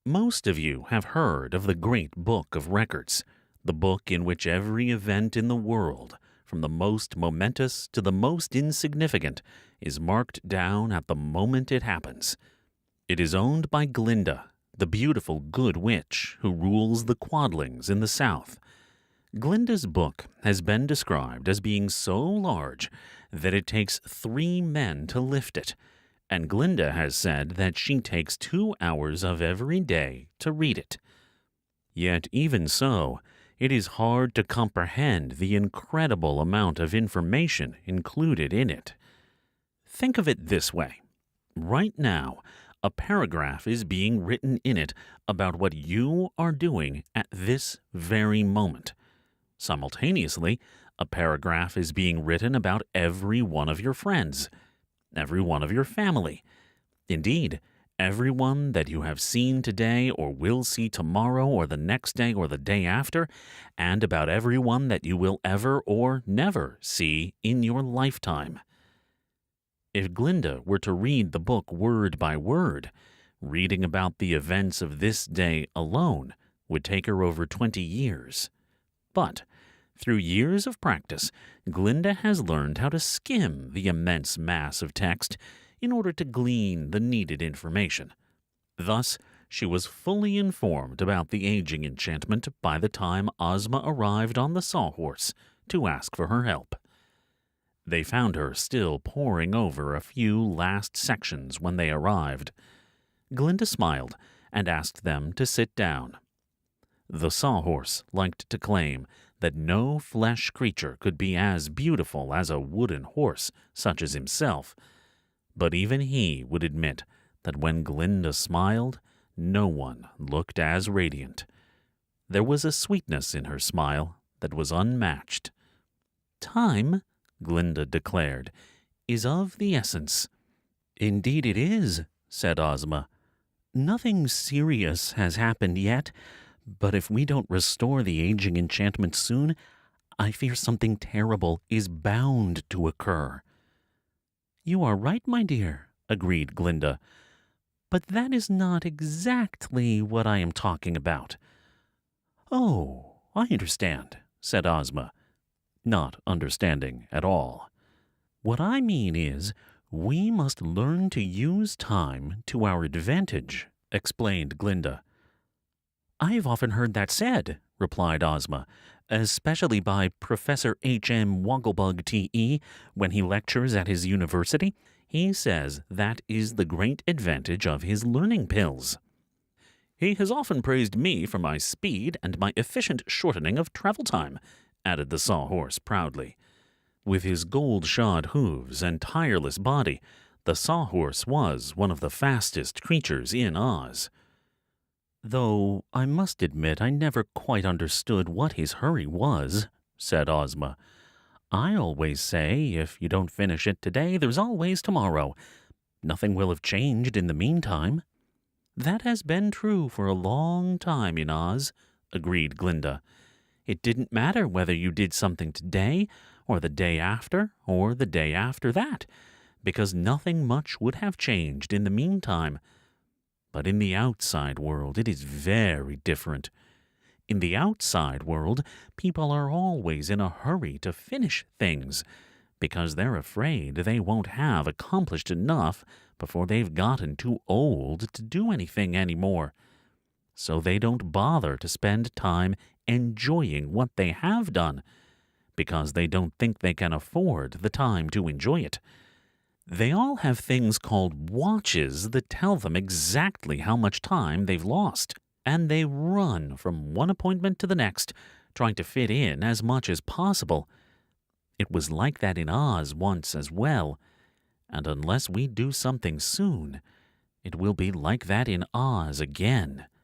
Most of you have heard of the Great Book of Records, the book in which every event in the world, from the most momentous to the most insignificant, is marked down at the moment it happens. It is owned by Glinda, the beautiful good witch who rules the Quadlings in the south. Glinda's book has been described as being so large that it takes 3 men to lift it, and Glinda has said that she takes 2 hours of every day to read it. Yet even so, it is hard to comprehend the incredible amount of information included in it. Think of it this way. Right now, a paragraph is being written in it about what you are doing at this very moment. Simultaneously, a paragraph is being written about every one of your friends, every one of your family. Indeed, everyone that you have seen today or will see tomorrow or the next day or the day after, and about everyone that you will ever or never see in your lifetime. If Glinda were to read the book word by word, reading about the events of this day alone would take her over 20 years. But through years of practice, Glinda has learned how to skim the immense mass of text in order to glean the needed information. Thus, she was fully informed about the aging enchantment by the time Ozma arrived on the sawhorse to ask for her help. They found her still poring over a few last sections when they arrived. Glinda smiled and asked them to sit down. The sawhorse liked to claim that no flesh creature could be as beautiful as a wooden horse such as himself, but even he would admit that when Glinda smiled, no one looked as radiant. There was a sweetness in her smile that was unmatched. "Time," Glinda declared, "is of the essence." "Indeed it is," said Ozma. "Nothing serious has happened yet, but if we don't restore the aging enchantment soon, I fear something terrible is bound to occur." "You are right, my dear," agreed Glinda, "but that is not exactly what I am talking about." "Oh, I understand," said Ozma, not understanding at all. "What I mean is, we must learn to use time to our advantage," explained Glinda. "I've often heard that said," replied Ozma, "especially by Professor H.M. Wogglebug T.E. when he lectures at his university. He says that is the great advantage of his learning pills." "He has often praised me for my speed and my efficient shortening of travel time," added the sawhorse proudly. With his gold-shod hooves and tireless body, the sawhorse was one of the fastest creatures in Oz. "Though I must admit I never quite understood what his hurry was," said Ozma. "I always say, if you don't finish it today, there's always tomorrow. Nothing will have changed in the meantime." "That has been true for a long time in Oz," agreed Glinda. "It didn't matter whether you did something today, or the day after, or the day after that, because nothing much would have changed in the meantime. But in the outside world, it is very different. In the outside world, people are always in a hurry to finish things, because they're afraid they won't have accomplished enough before they've gotten too old to do anything anymore. So they don't bother to spend time enjoying what they have done, because they don't think they can afford the time to enjoy it. They all have things called watches that tell them exactly how much time they've lost, and they run from one appointment to the next, trying to fit in as much as possible. It was like that in Oz once as well, and unless we do something soon, it will be like that in Oz again."